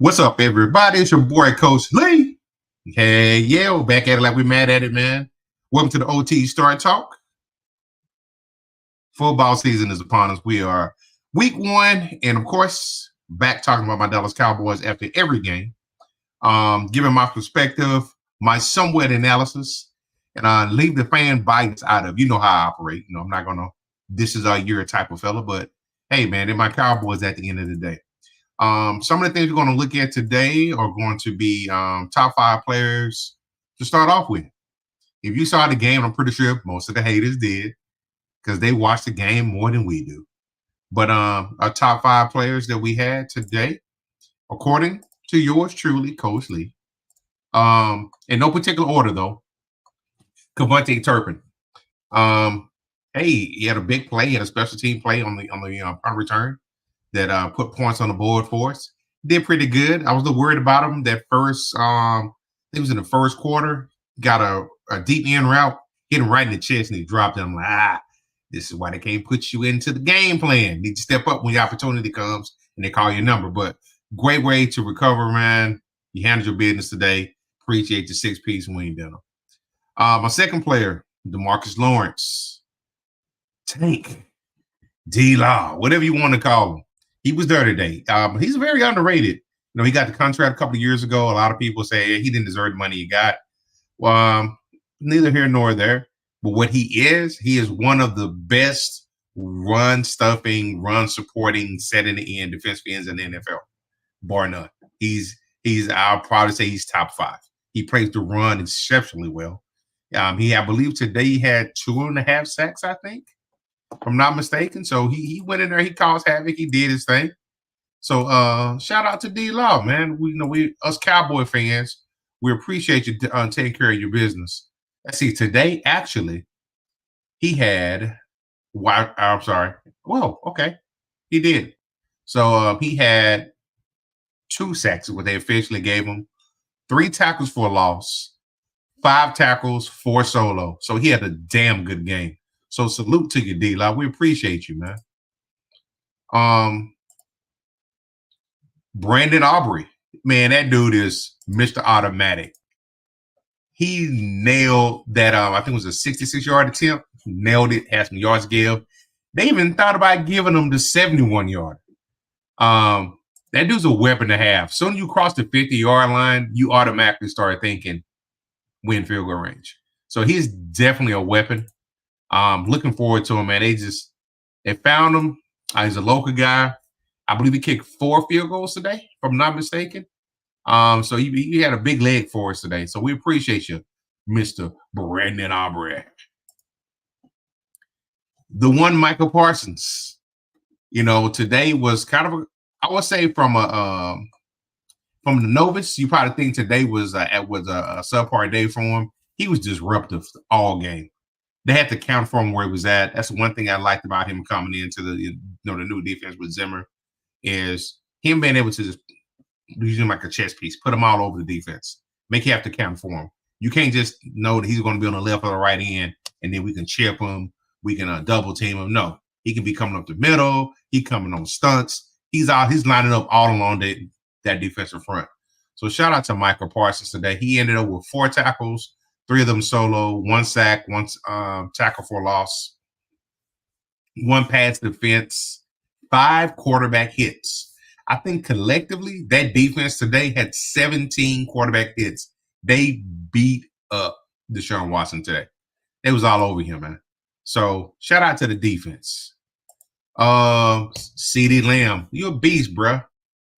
What's up, everybody? It's your boy, Coach Lee. Hey, yeah, we're back at it like we're mad at it, man. Welcome to the OT Start Talk. Football season is upon us. We are week one, and of course, back talking about my Dallas Cowboys after every game. Giving my perspective, my somewhat analysis, and leave the fan bias out of. You know how I operate. I'm not gonna. This is our year type of fella, but hey, man, they're my Cowboys at the end of the day. Some of the things we're going to look at today are going to be top 5 players to start off with. If you saw the game, I'm pretty sure most of the haters did because they watch the game more than we do. But our top 5 players that we had today, according to yours truly, Coach Lee, in no particular order though, Cavante Turpin. Hey, he had a big play, he had a special team play on the punt return that put points on the board for us. Did pretty good. I was a little worried about him that first, I think it was in the first quarter, got a deep end route, hit him right in the chest, and he dropped it. I'm like, this is why they can't put you into the game plan. You need to step up when the opportunity comes and they call your number. But great way to recover, man. You handled your business today. Appreciate the 6-piece wing dinner. My second player, DeMarcus Lawrence. Tank. D-Law, whatever you want to call him. He was there today. He's very underrated. He got the contract a couple of years ago. A lot of people say he didn't deserve the money he got. Neither here nor there. But what he is one of the best run-stuffing, run-supporting, set-in-the-end defensive ends in the NFL, bar none. I'll probably say he's top 5. He plays the run exceptionally well. I believe today he had 2.5 sacks, I think, if I'm not mistaken. So he went in there, he caused havoc, he did his thing. So shout out to D-Law, man. We us Cowboy fans, we appreciate you taking care of your business. Let's see, today actually he had I'm sorry. Well, okay. He did. So he had 2 sacks, what they officially gave him, 3 tackles for a loss, 5 tackles, 4 solo. So he had a damn good game. So salute to you, D-Law. We appreciate you, man. Brandon Aubrey. Man, that dude is Mr. Automatic. He nailed that, I think it was a 66-yard attempt. Nailed it, had some yards give. They even thought about giving him the 71-yard. That dude's a weapon to have. Soon as you cross the 50-yard line, you automatically start thinking win field goal range. So he's definitely a weapon. Looking forward to him, man. They found him. He's a local guy. I believe he kicked 4 field goals today, if I'm not mistaken. So he had a big leg for us today. So we appreciate you, Mr. Brandon Aubrey. The one Michael Parsons. Today was kind of I would say from the novice, you probably think today was a subpar day for him. He was disruptive all game. They had to count for him where he was at. That's one thing I liked about him coming into the new defense with Zimmer is him being able to just use him like a chess piece, put him all over the defense, make you have to count for him. You can't just know that he's going to be on the left or the right end, and then we can chip him, we can double team him. No, he can be coming up the middle. He coming on stunts. He's lining up all along that defensive front. So shout out to Michael Parsons today. He ended up with 4 tackles. 3 of them solo, 1 sack, 1 tackle for loss, 1 pass defense, 5 quarterback hits. I think collectively that defense today had 17 quarterback hits. They beat up Deshaun Watson today. It was all over him, man. So shout out to the defense. CeeDee Lamb, you're a beast, bruh.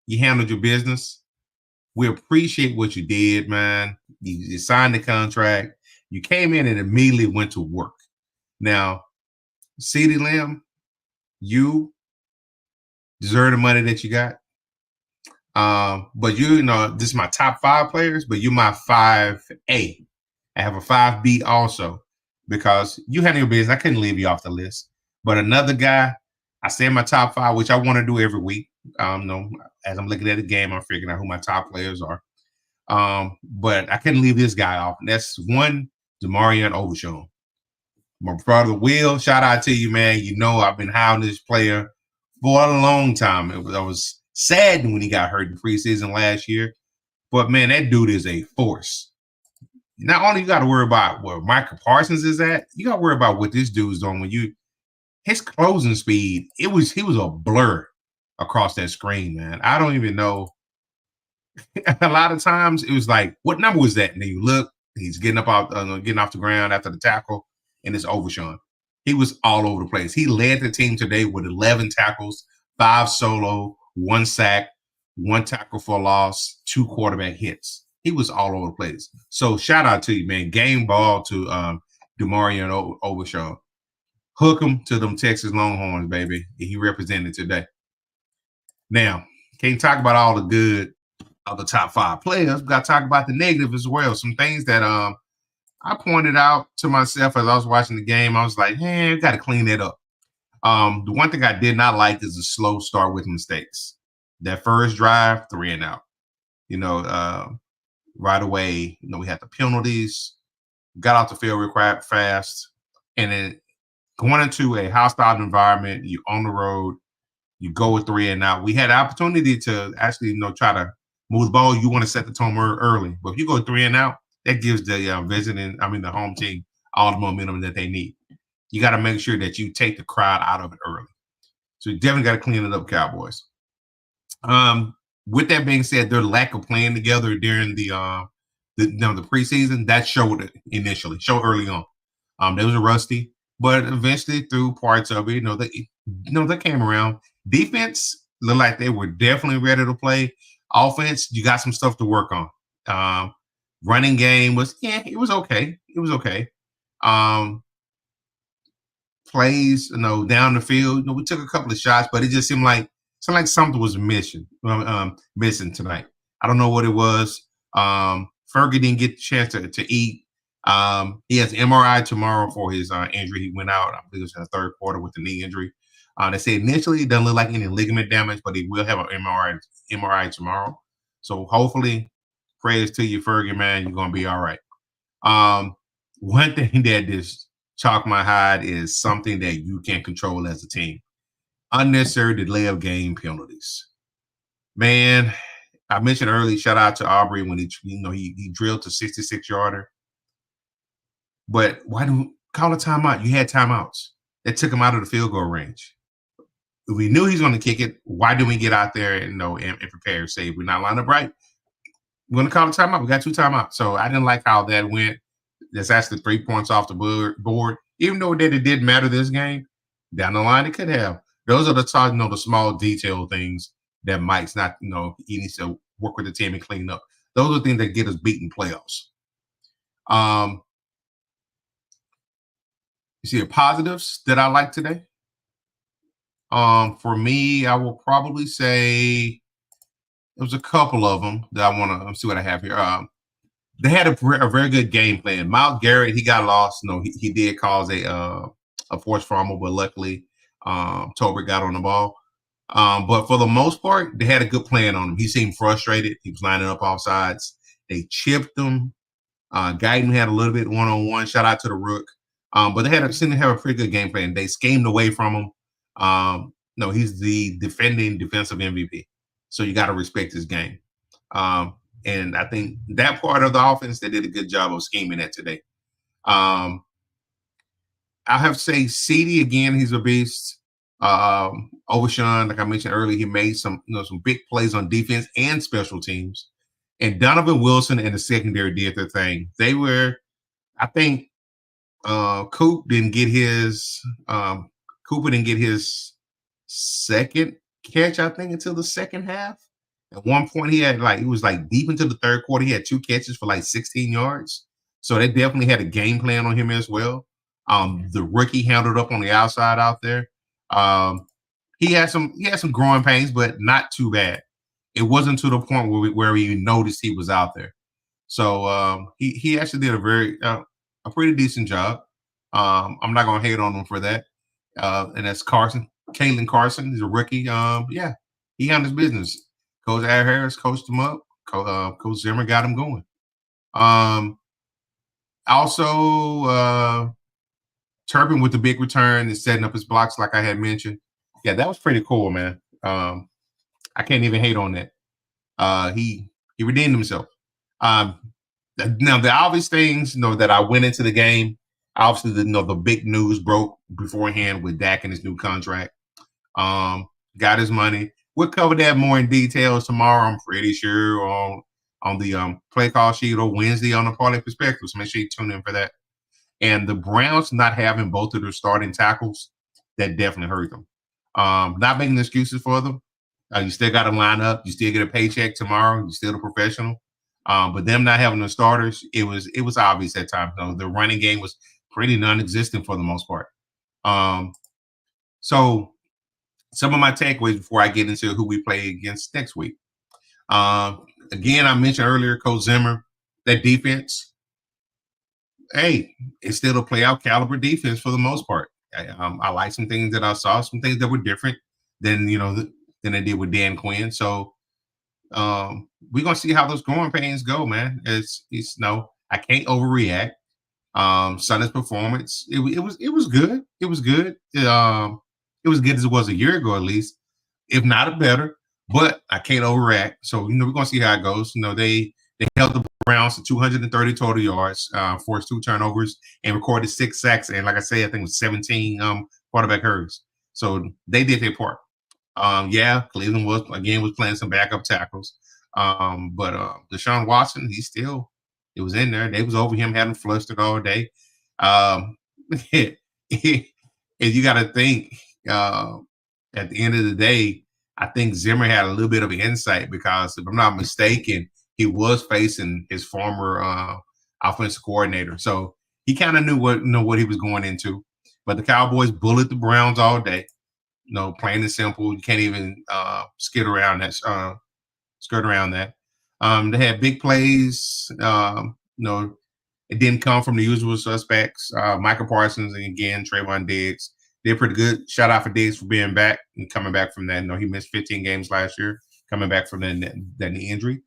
You handled your business. We appreciate what you did, man. You signed the contract. You came in and immediately went to work. Now, CeeDee Lamb, you deserve the money that you got. But this is my top 5 players, but you're my 5A. I have a 5B also because you handle your business. I couldn't leave you off the list. But another guy, I say in my top 5, which I want to do every week. As I'm looking at the game, I'm figuring out who my top players are. But I couldn't leave this guy off. And that's one, Demarion Overshown. My brother Will, shout out to you, man. I've been hounding this player for a long time. I was saddened when he got hurt in preseason last year. But man, that dude is a force. Not only you got to worry about where Michael Parsons is at, you got to worry about what this dude's doing. His closing speed, he was a blur across that screen, man. I don't even know. A lot of times it was like, what number was that? And then you look, he's getting off the ground after the tackle, and it's Overshawn. He was all over the place. He led the team today with 11 tackles, 5 solo, 1 sack, 1 tackle for loss, 2 quarterback hits. He was all over the place. So shout out to you, man. Game ball to DeMarion Overshawn. Hook him to them Texas Longhorns, baby. He represented today. Now, can't talk about all the good of the top 5 players. We got to talk about the negative as well. Some things that I pointed out to myself as I was watching the game. I was like, hey, got to clean that up. The one thing I did not like is a slow start with mistakes. That first drive, 3 and out. Right away, we had the penalties, got out the field real fast, and then going into a hostile environment, you on the road, you go with 3 and out. We had the opportunity to actually, try to move the ball. You want to set the tone early, but if you go 3 and out, that gives the the home team all the momentum that they need. You got to make sure that you take the crowd out of it early. So you definitely got to clean it up, Cowboys. With that being said, their lack of playing together during the preseason, that showed early on. They was rusty, but eventually through parts of it, they came around. Defense looked like they were definitely ready to play. Offense, you got some stuff to work on. Running game was, it was okay. It was okay. Plays, down the field, we took a couple of shots, but it just seemed like something was missing tonight. I don't know what it was. Fergie didn't get the chance to eat. He has MRI tomorrow for his injury. He went out, I believe it was in the 3rd quarter with the knee injury. They said initially it doesn't look like any ligament damage, but he will have an MRI tomorrow. So hopefully, prayers to you, Fergie, man, you're going to be all right. One thing that just chalk my hide is something that you can't control as a team. Unnecessary delay of game penalties. Man, I mentioned earlier, shout out to Aubrey when he drilled to 66-yarder. But why do call a timeout? You had timeouts that took him out of the field goal range. If we knew he's going to kick it, why didn't we get out there and prepare? Say we're not lined up right. We're going to call a timeout. We got 2 timeouts. So I didn't like how that went. That's actually 3 points off the board. Even though that it didn't matter this game, down the line it could have. Those are the small detail things that Mike's not, he needs to work with the team and clean up. Those are things that get us beaten playoffs. You see the positives that I like today? For me, I will probably say there was a couple of them that I want to see what I have here. They had a very good game plan. Myles Garrett, he got lost. He did cause a forced fumble, but luckily Tolbert got on the ball. But for the most part, they had a good plan on him. He seemed frustrated. He was lining up off sides. They chipped him. Guyton had a little bit one-on-one. Shout out to the Rook. But they seemed to have a pretty good game plan. They schemed away from him. He's the defending defensive MVP. So you got to respect his game. And I think that part of the offense, they did a good job of scheming that today. I have to say, CD again, he's a beast. Overshawn, like I mentioned earlier, he made some big plays on defense and special teams. And Donovan Wilson and the secondary did their thing. They were, I think, Cooper didn't get his second catch, I think, until the second half. At one point, he was deep into the 3rd quarter. He had 2 catches for 16 yards. So they definitely had a game plan on him as well. The rookie handled up on the outside out there. He had some growing pains, but not too bad. It wasn't to the point where we noticed he was out there. So he actually did a pretty decent job. I'm not gonna hate on him for that. And that's Kalen Carson. He's a rookie. He handled his business. Coach Ad Harris coached him up. Coach Zimmer got him going. Also, Turpin with the big return and setting up his blocks, like I had mentioned. Yeah, that was pretty cool, man. I can't even hate on that. He redeemed himself. Now the obvious things, that I went into the game. Obviously, the big news broke beforehand with Dak and his new contract. Got his money. We'll cover that more in details tomorrow. I'm pretty sure on the play call sheet or Wednesday on the Parlay Perspective. So make sure you tune in for that. And the Browns not having both of their starting tackles, that definitely hurt them. Not making excuses for them. You still got to line up. You still get a paycheck tomorrow. You're still a professional. But them not having the starters, it was obvious at times. The running game was pretty non-existent for the most part. So some of my takeaways before I get into who we play against next week. Again, I mentioned earlier, Coach Zimmer, that defense. Hey, it's still a playoff caliber defense for the most part. I like some things that I saw, some things that were different than than I did with Dan Quinn. So we're gonna see how those growing pains go, man. It's I can't overreact. Sunday's performance, it was good. It was good. It was good as it was a year ago, at least, if not better. But I can't overreact. So we're gonna see how it goes. They held the Browns to 230 total yards, forced 2 turnovers, and recorded 6 sacks. And like I say, I think it was 17 quarterback hurries. So they did their part. Cleveland was playing some backup tackles. But Deshaun Watson, it was in there. They was over him, having flustered all day. And you got to think, at the end of the day, I think Zimmer had a little bit of insight because, if I'm not mistaken, he was facing his former offensive coordinator. So he kind of knew what he was going into. But the Cowboys bullied the Browns all day. Plain and simple. You can't even skirt around that. They had big plays. It didn't come from the usual suspects. Michael Parsons and again Trayvon Diggs. They're pretty good. Shout out for Diggs for being back and coming back from that. He missed 15 games last year, coming back from that knee injury.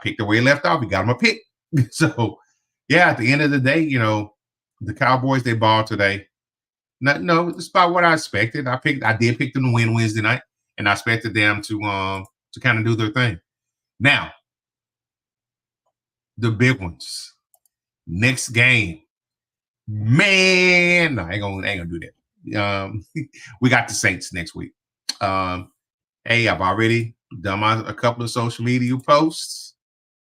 Picked the way he left off. He got him a pick. So, yeah, at the end of the day, the Cowboys, they balled today. No, it's about what I expected. I did pick them to win Wednesday night, and I expected them to kind of do their thing. Now, the big ones. Next game. Man, no, I ain't gonna do that. We got the Saints next week. Hey, I've already done a couple of social media posts.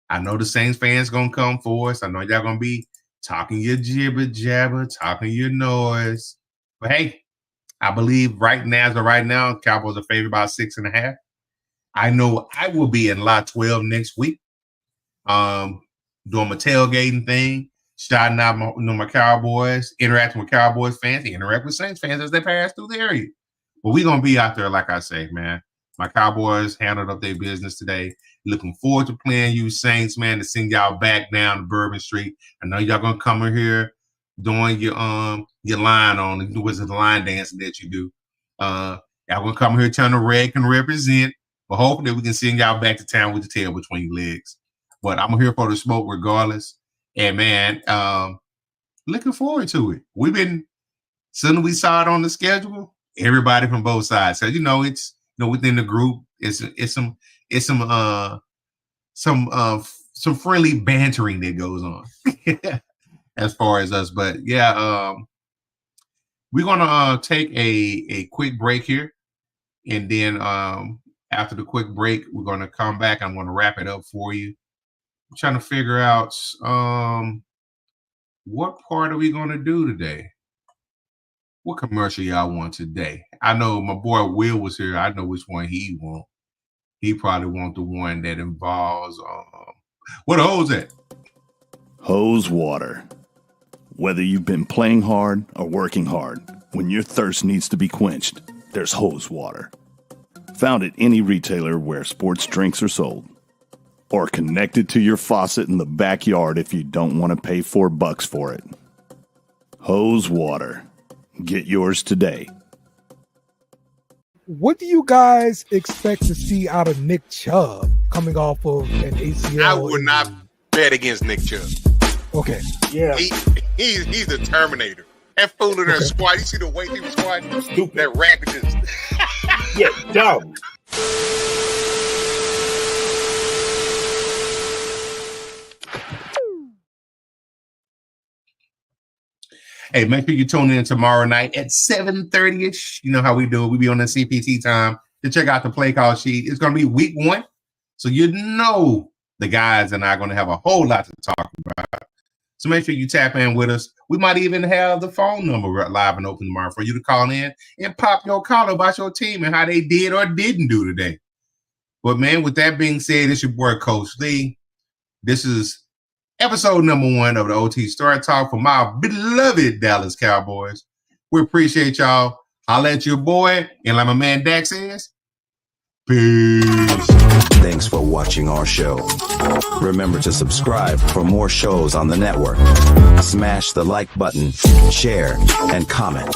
I know the Saints fans gonna come for us. I know y'all gonna be talking your jibber jabber, talking your noise. But hey, I believe right now, Cowboys are favored by 6.5. I know I will be in Lot 12 next week. Doing my tailgating thing, shouting out my Cowboys, interacting with Cowboys fans, interact with Saints fans as they pass through the area. But we're going to be out there, like I say, man. My Cowboys handled up their business today. Looking forward to playing you Saints, man, to send y'all back down to Bourbon Street. I know y'all going to come in here doing your line on, the line dancing that you do. Y'all going to come here telling the red can represent. But hopefully we can send y'all back to town with the tail between your legs. But I'm here for the smoke regardless. And, man, looking forward to it. Soon as we saw it on the schedule, everybody from both sides said, it's within the group, it's some friendly bantering that goes on as far as us. But yeah, we're gonna take a quick break here, and then after the quick break, we're gonna come back. I'm gonna wrap it up for you. I'm trying to figure out what part are we gonna do today. What commercial y'all want today? I know my boy Will was here. I know which one he want. He probably want the one that involves what hose at? Hose water. Whether you've been playing hard or working hard, when your thirst needs to be quenched, there's hose water. Found at any retailer where sports drinks are sold. Or connected to your faucet in the backyard if you don't want to pay $4 for it. Hose water. Get yours today. What do you guys expect to see out of Nick Chubb coming off of an ACL? I would not bet against Nick Chubb. Okay. Yeah. He's the Terminator. That fool in that squat. You see the weight he was squatting? Stupid. That rapid just. Yeah, dumb. Hey, make sure you tune in tomorrow night at 7:30ish. You know how we do it. We be on the CPT time to check out the play call sheet. It's going to be week 1. So you know the guys and I are going to have a whole lot to talk about. So make sure you tap in with us. We might even have the phone number live and open tomorrow for you to call in and pop your call about your team and how they did or didn't do today. But, man, with that being said, it's your boy, Coach Lee. This is episode number 1 of the OT Story Talk for my beloved Dallas Cowboys. We appreciate y'all. Holla at your boy. And like my man Dak says, peace. Thanks for watching our show. Remember to subscribe for more shows on the network. Smash the like button, share, and comment.